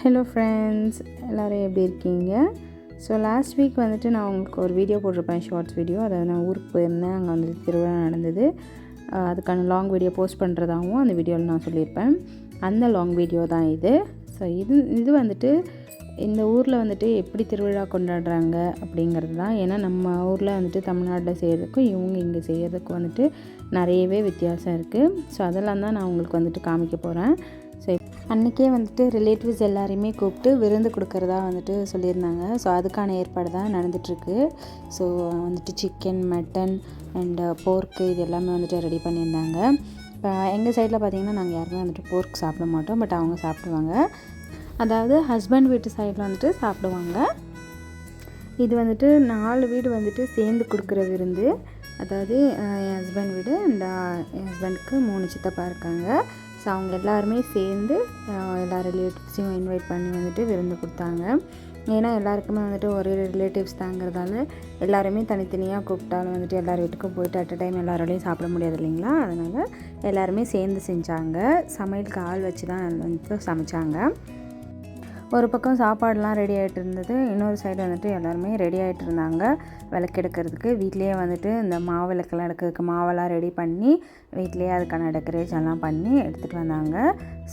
Hello friends, எல்லோரும் எப்படி இருக்கீங்க? ஸோ லாஸ்ட் வீக் வந்துட்டு நான் உங்களுக்கு ஒரு வீடியோ போட்டிருப்பேன், ஷார்ட்ஸ் வீடியோ. அதாவது நான் ஊருக்கு போயிருந்தேன், அங்கே வந்துட்டு திருவிழா நடந்தது. அதுக்கான லாங் வீடியோ போஸ்ட் பண்ணுறதாகவும் அந்த வீடியோவில் நான் சொல்லியிருப்பேன். அந்த லாங் வீடியோ தான் இது. ஸோ இது வந்துட்டு இந்த ஊரில் வந்துட்டு எப்படி திருவிழா கொண்டாடுறாங்க அப்படிங்கிறது தான். ஏன்னா நம்ம ஊரில் வந்துட்டு தமிழ்நாட்டில் செய்கிறதுக்கும் இவங்க இங்கே செய்கிறதுக்கும் வந்துட்டு நிறையவே வித்தியாசம் இருக்குது. ஸோ அதெல்லாம் தான் நான் உங்களுக்கு வந்துட்டு காமிக்க போகிறேன். ஸோ அன்றைக்கே வந்துட்டு ரிலேட்டிவ்ஸ் எல்லாரையுமே கூப்பிட்டு விருந்து கொடுக்குறதா வந்துட்டு சொல்லியிருந்தாங்க. ஸோ அதுக்கான ஏற்பாடு தான் நடந்துகிட்ருக்கு. ஸோ வந்துட்டு சிக்கன், மட்டன் அண்டு போர்க்கு இது எல்லாமே வந்துட்டு ரெடி பண்ணியிருந்தாங்க. இப்போ எங்கள் சைடில் பார்த்திங்கன்னா நாங்கள் யாருமே வந்துட்டு போர்க் சாப்பிட மாட்டோம், பட் அவங்க சாப்பிடுவாங்க. அதாவது ஹஸ்பண்ட் வீட்டு சைடில் வந்துட்டு சாப்பிடுவாங்க. இது வந்துட்டு 4 வீடு வந்துட்டு சேர்ந்து கொடுக்குற விருந்து. அதாவது என் ஹஸ்பண்ட் வீடு அண்ட் என் ஹஸ்பண்டுக்கு 3 சித்தப்பா இருக்காங்க. ஸோ அவங்க எல்லாருமே சேர்ந்து எல்லா ரிலேட்டிவ்ஸையும் இன்வைட் பண்ணி வந்துட்டு விருந்து கொடுத்தாங்க. ஏன்னா எல்லாருக்குமே வந்துட்டு ஒரே ரிலேட்டிவ்ஸ் தாங்கிறதால எல்லாருமே தனித்தனியாக கூப்பிட்டாலும் வந்துட்டு எல்லார் வீட்டுக்கும் போயிட்டு அட் அ டைம் எல்லாரோடையும் சாப்பிட முடியாது இல்லைங்களா. அதனால் எல்லாருமே சேர்ந்து செஞ்சாங்க. சமையலுக்கு ஆள் வச்சு தான் வந்துட்டு சமைச்சாங்க. ஒரு பக்கம் சாப்பாடெலாம் ரெடி ஆகிட்டு இருந்தது, இன்னொரு சைடு வந்துட்டு எல்லாருமே ரெடி ஆகிட்டு இருந்தாங்க விளக்கு எடுக்கிறதுக்கு. வீட்லேயே வந்துட்டு இந்த மாவு விளக்கெல்லாம் எடுக்கிறதுக்கு மாவெல்லாம் ரெடி பண்ணி வீட்லேயே அதுக்கான டெக்கரேஷன்லாம் பண்ணி எடுத்துகிட்டு வந்தாங்க.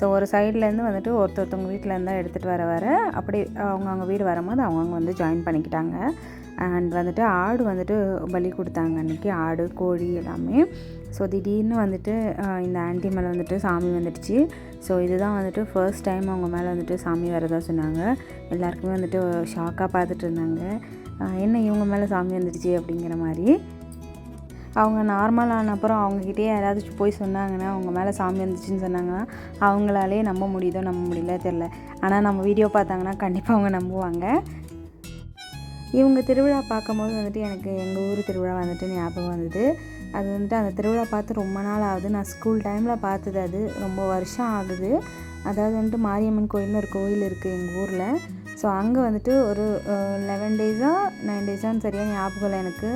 ஸோ ஒரு சைட்லேருந்து வந்துட்டு ஒருத்தவங்க வீட்டிலேருந்து எடுத்துகிட்டு வர அப்படி அவங்கவுங்க வீடு வரும்போது அவங்கவுங்க வந்து ஜாயின் பண்ணிக்கிட்டாங்க. அண்ட் வந்துட்டு ஆடு வந்துட்டு பலி கொடுத்தாங்க அன்றைக்கி, ஆடு, கோழி எல்லாமே. ஸோ திடீர்னு வந்துட்டு இந்த ஆண்டி மேலே வந்துட்டு சாமி வந்துடுச்சு. ஸோ இதுதான் வந்துட்டு ஃபர்ஸ்ட் டைம் அவங்க மேலே வந்துட்டு சாமி வரதா சொன்னாங்க. எல்லாருக்குமே வந்துட்டு ஷாக்காக பார்த்துட்டு இருந்தாங்க, என்ன இவங்க மேலே சாமி வந்துடுச்சு அப்படிங்கிற மாதிரி. அவங்க நார்மல் ஆன அப்புறம் அவங்கக்கிட்டே யாராவது போய் சொன்னாங்கன்னா, அவங்க மேலே சாமி வந்துச்சுன்னு சொன்னாங்கன்னா அவங்களாலே நம்ப முடியுதோ நம்ப முடியல தெரில. ஆனால் நம்ம வீடியோ பார்த்தாங்கன்னா கண்டிப்பாக அவங்க நம்புவாங்க. இவங்க திருவிழா பார்க்கும்போது வந்துட்டு எனக்கு எங்கள் ஊர் திருவிழா வந்துட்டு ஞாபகம் வந்தது. அது வந்துட்டு அந்த திருவிழா பார்த்து ரொம்ப நாள் ஆகுது. நான் ஸ்கூல் டைமில் பார்த்தது, அது ரொம்ப வருஷம் ஆகுது. அதாவது வந்துட்டு மாரியம்மன் கோயில்னு ஒரு கோயில் இருக்குது எங்கள் ஊரில். ஸோ அங்கே வந்துட்டு ஒரு 11 டேஸா 9 டேஸான்னு சரியாக ஞாபகம் இல்லை எனக்கு.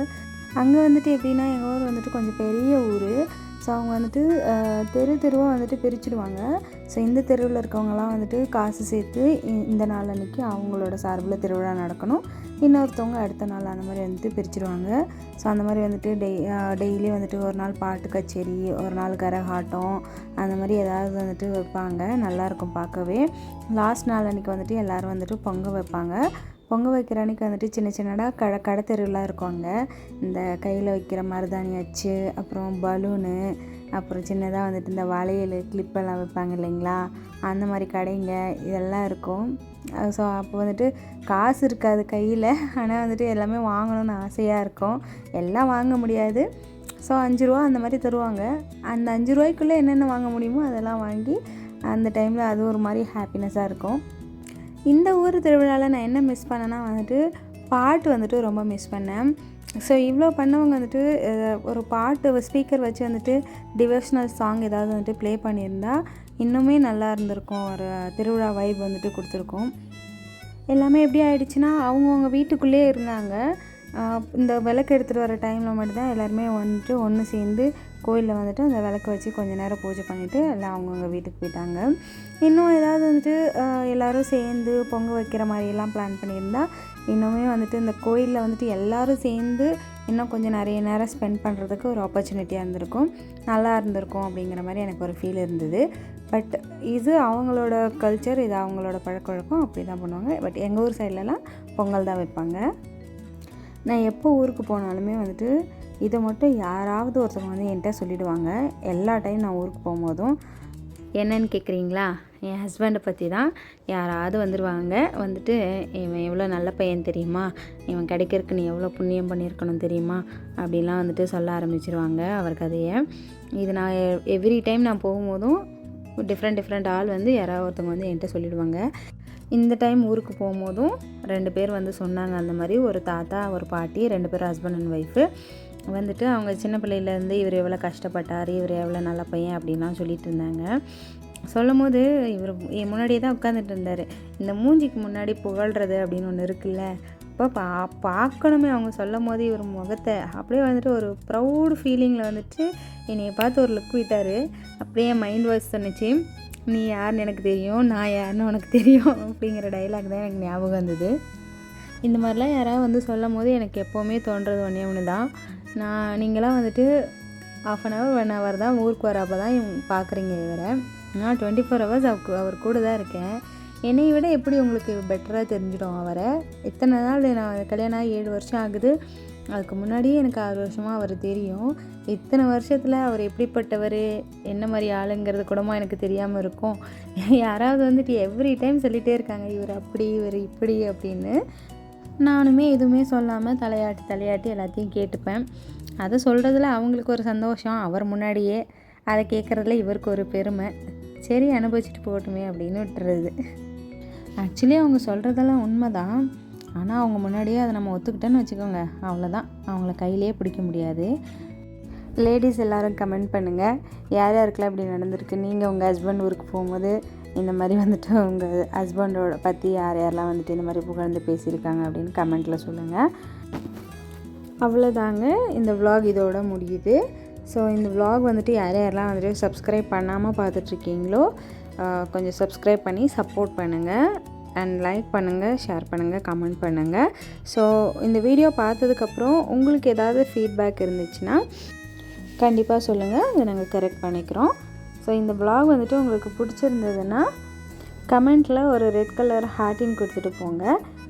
அங்கே வந்துட்டு எப்படின்னா எங்கள் ஊர் வந்துட்டு கொஞ்சம் பெரிய ஊர். ஸோ அவங்க வந்துட்டு தெருவாக வந்துட்டு பிரிச்சுடுவாங்க. ஸோ இந்த தெருவில் இருக்கவங்கலாம் வந்துட்டு காசு சேர்த்து இந்த நாள் அன்றைக்கி அவங்களோட சார்பில் திருவிழா நடக்கணும், இன்னொருத்தவங்க அடுத்த நாள் அந்த மாதிரி வந்துட்டு பிரிச்சுடுவாங்க. ஸோ அந்த மாதிரி வந்துட்டு டெய்லி வந்துட்டு ஒரு நாள் பாட்டு கச்சேரி, ஒரு நாள் கரகாட்டம், அந்த மாதிரி ஏதாவது வந்துட்டு வைப்பாங்க. நல்லாயிருக்கும் பார்க்கவே. லாஸ்ட் நாள் அன்றைக்கி வந்துட்டு எல்லோரும் வந்துட்டு பொங்கல் வைப்பாங்க. பொங்கல் வைக்கிற அன்றைக்கி வந்துட்டு சின்ன சின்னதாக கடை தெருலாம் இருக்குவாங்க. இந்த கையில் வைக்கிற மருதாணி அச்சு, அப்புறம் பலூனு, அப்புறம் சின்னதாக வந்துட்டு இந்த வளையல் கிளிப்பெல்லாம் வைப்பாங்க இல்லைங்களா, அந்த மாதிரி கடைங்க இதெல்லாம் இருக்கும். ஸோ அப்போ வந்துட்டு காசு இருக்காது கையில், ஆனால் வந்துட்டு எல்லாமே வாங்கணும்னு ஆசையாக இருக்கும். எல்லாம் வாங்க முடியாது. ஸோ 5 ரூபா அந்த மாதிரி தருவாங்க. அந்த 5 ரூபாய்க்குள்ளே என்னென்ன வாங்க முடியுமோ அதெல்லாம் வாங்கி அந்த டைமில் அது ஒரு மாதிரி ஹாப்பினஸ்ஸாக இருக்கும். இந்த ஊர் திருவிழாவில் நான் என்ன மிஸ் பண்ணேன்னா வந்துட்டு பாட்டு வந்துட்டு ரொம்ப மிஸ் பண்ணேன். ஸோ இவ்வளோ பண்ணவங்க வந்துட்டு ஒரு பாட்டு ஸ்பீக்கர் வச்சு வந்துட்டு டிவோஷனல் சாங் ஏதாவது வந்துட்டு ப்ளே பண்ணியிருந்தா இன்னுமே நல்லா இருந்திருக்கும். ஒரு திருவிழா வைப் வந்துட்டு கொடுத்துருக்கோம். எல்லாமே எப்படி ஆகிடுச்சுன்னா அவங்கவுங்க வீட்டுக்குள்ளேயே இருந்தாங்க. இந்த விளக்கு எடுத்துகிட்டு வர டைமில் மட்டும்தான் எல்லாருமே வந்துட்டு ஒன்று சேர்ந்து கோயிலில் வந்துட்டு அந்த விளக்கு வச்சு கொஞ்சம் நேரம் பூஜை பண்ணிவிட்டு எல்லாம் அவங்கவுங்க வீட்டுக்கு போயிட்டாங்க. இன்னும் ஏதாவது வந்துட்டு எல்லோரும் சேர்ந்து பொங்கல் வைக்கிற மாதிரியெல்லாம் பிளான் பண்ணியிருந்தா இன்னுமே வந்துட்டு இந்த கோயிலில் வந்துட்டு எல்லோரும் சேர்ந்து இன்னும் கொஞ்சம் நிறைய நேரம் ஸ்பெண்ட் பண்ணுறதுக்கு ஒரு ஆப்பர்ச்சுனிட்டியாக இருந்திருக்கும், நல்லா இருந்திருக்கும் அப்படிங்கிற மாதிரி எனக்கு ஒரு ஃபீல் இருந்தது. பட் இது அவங்களோட கல்ச்சர், இது அவங்களோட பழக்கவழக்கம், அப்படி தான் பண்ணுவாங்க. பட் எங்கள் ஊர் சைட்லலாம் பொங்கல் தான் வைப்பாங்க. நான் எப்போ ஊருக்கு போனாலுமே வந்துட்டு இதை மட்டும் யாராவது ஒருத்தவங்க வந்து என்கிட்ட சொல்லிவிடுவாங்க. எல்லா டைம் நான் ஊருக்கு போகும்போதும் என்னன்னு கேட்குறீங்களா, என் ஹஸ்பண்டை பற்றி தான். யாராவது வந்துடுவாங்க, வந்துட்டு இவன் எவ்வளோ நல்ல பையன் தெரியுமா, இவன் கிடைக்கிறதுக்கு நீ எவ்வளோ புண்ணியம் பண்ணியிருக்கணும் தெரியுமா அப்படிலாம் வந்துட்டு சொல்ல ஆரம்பிச்சிருவாங்க அவர் கதையை. இது நான் எவ்ரி டைம் நான் போகும்போதும் டிஃப்ரெண்ட் ஆள் வந்து யாராவது ஒருத்தவங்க வந்து என்கிட்ட சொல்லிவிடுவாங்க. இந்த டைம் ஊருக்கு போகும்போதும் 2 பேர் வந்து சொன்னாங்க அந்த மாதிரி. ஒரு தாத்தா, ஒரு பாட்டி, 2 பேர் ஹஸ்பண்ட் அண்ட் ஒய்ஃபு வந்துட்டு அவங்க சின்ன பிள்ளையிலேருந்து இவர் எவ்வளோ கஷ்டப்பட்டார், இவர் எவ்வளோ நல்ல பையன் அப்படின்லாம் சொல்லிட்டு இருந்தாங்க. சொல்லும் போது இவர் என் முன்னாடியே தான் உட்காந்துட்டு இருந்தார். இந்த மூஞ்சிக்கு முன்னாடி புகழ்கிறது அப்படின்னு ஒன்று இருக்குல்ல, இப்போ பார்க்கணுமே அவங்க சொல்லும் போது இவர் முகத்தை அப்படியே வந்துட்டு ஒரு ப்ரௌடு ஃபீலிங்கில் வந்துட்டு என்னையை பார்த்து ஒரு லுக் விட்டார். அப்படியே மைண்ட் வாய்ஸ் சொன்னிச்சு, நீ யாருன்னு எனக்கு தெரியும், நான் யாருன்னு உனக்கு தெரியும் அப்படிங்கிற டைலாக் தான் எனக்கு ஞாபகம் வந்தது. இந்த மாதிரிலாம் யாராவது வந்து சொல்லும் போது எனக்கு எப்போவுமே தோன்றது ஒன்று தான், நீங்களாம் வந்துட்டு 1/2 hour 1 hour தான் ஊருக்கு வரப்போ தான் பார்க்குறீங்க இவரை. நான் 24 hours அவர் கூட தான் இருக்கேன். என்னை விட எப்படி உங்களுக்கு பெட்டராக தெரிஞ்சிடும் அவரை. இத்தனை நாள் நான் கல்யாணம் ஆகி 7 வருஷம் ஆகுது. அதுக்கு முன்னாடியே எனக்கு 6 வருஷமாக அவர் தெரியும். இத்தனை வருஷத்தில் அவர் எப்படிப்பட்டவர், என்ன மாதிரி ஆளுங்கிறது கூடமா எனக்கு தெரியாமல் இருக்கும். யாராவது வந்துட்டு எவ்ரி டைம் சொல்லிகிட்டே இருக்காங்க, இவர் அப்படி இவர் இப்படி அப்படின்னு. நானுமே எதுவுமே சொல்லாமல் தலையாட்டி எல்லாத்தையும் கேட்டுப்பேன். அதை சொல்கிறதுல அவங்களுக்கு ஒரு சந்தோஷம், அவர் முன்னாடியே. அதை கேட்குறதுல இவருக்கு ஒரு பெருமை. சரி, அனுபவிச்சுட்டு போகட்டுமே அப்படின்னு விட்டுறது. ஆக்சுவலி அவங்க சொல்கிறதெல்லாம் உண்மை தான். ஆனால் அவங்க முன்னாடியே அதை நம்ம ஒத்துக்கிட்டோன்னு வச்சுக்கோங்க, அவ்வளோதான், அவங்கள கையிலே பிடிக்க முடியாது. லேடிஸ் எல்லோரும் கமெண்ட் பண்ணுங்கள், யார் யாருக்கெல்லாம் இப்படி நடந்திருக்கு. நீங்கள் உங்கள் ஹஸ்பண்ட் ஊருக்கு போகும்போது இந்த மாதிரி வந்துட்டு உங்கள் ஹஸ்பண்டோட பற்றி யார் யாரெல்லாம் வந்துட்டு இந்த மாதிரி புகழ்ந்து பேசியிருக்காங்க அப்படின்னு கமெண்ட்டில் சொல்லுங்கள். அவ்வளோதாங்க, இந்த vlog இதோட முடியுது. ஸோ இந்த vlog வந்துட்டு யார் யாரெல்லாம் வந்துட்டு சப்ஸ்கிரைப் பண்ணாமல் பார்த்துட்ருக்கீங்களோ கொஞ்சம் சப்ஸ்கிரைப் பண்ணி சப்போர்ட் பண்ணுங்கள். அண்ட் லைக் பண்ணுங்கள், ஷேர் பண்ணுங்கள், கமெண்ட் பண்ணுங்கள். ஸோ இந்த வீடியோ பார்த்ததுக்கப்புறம் உங்களுக்கு ஏதாவது ஃபீட்பேக் இருந்துச்சுன்னா கண்டிப்பாக சொல்லுங்கள், அதை நாங்கள் கரெக்ட் பண்ணிக்கிறோம். ஸோ இந்த vlog வந்துட்டு உங்களுக்கு பிடிச்சிருந்ததுன்னா கமெண்ட்டில் ஒரு ரெட் கலர் ஹார்ட்டின் கொடுத்துட்டு போங்க.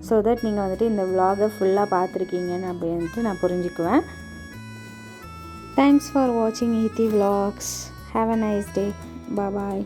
ஸோ தட் நீங்கள் வந்துட்டு இந்த vlog-ஐ ஃபுல்லாக பார்த்துருக்கீங்கன்னு அப்படின்ட்டு நான் புரிஞ்சுக்குவேன். தேங்க்ஸ் ஃபார் வாட்சிங் ஈத்தி vlogs. Have a nice day. Bye bye.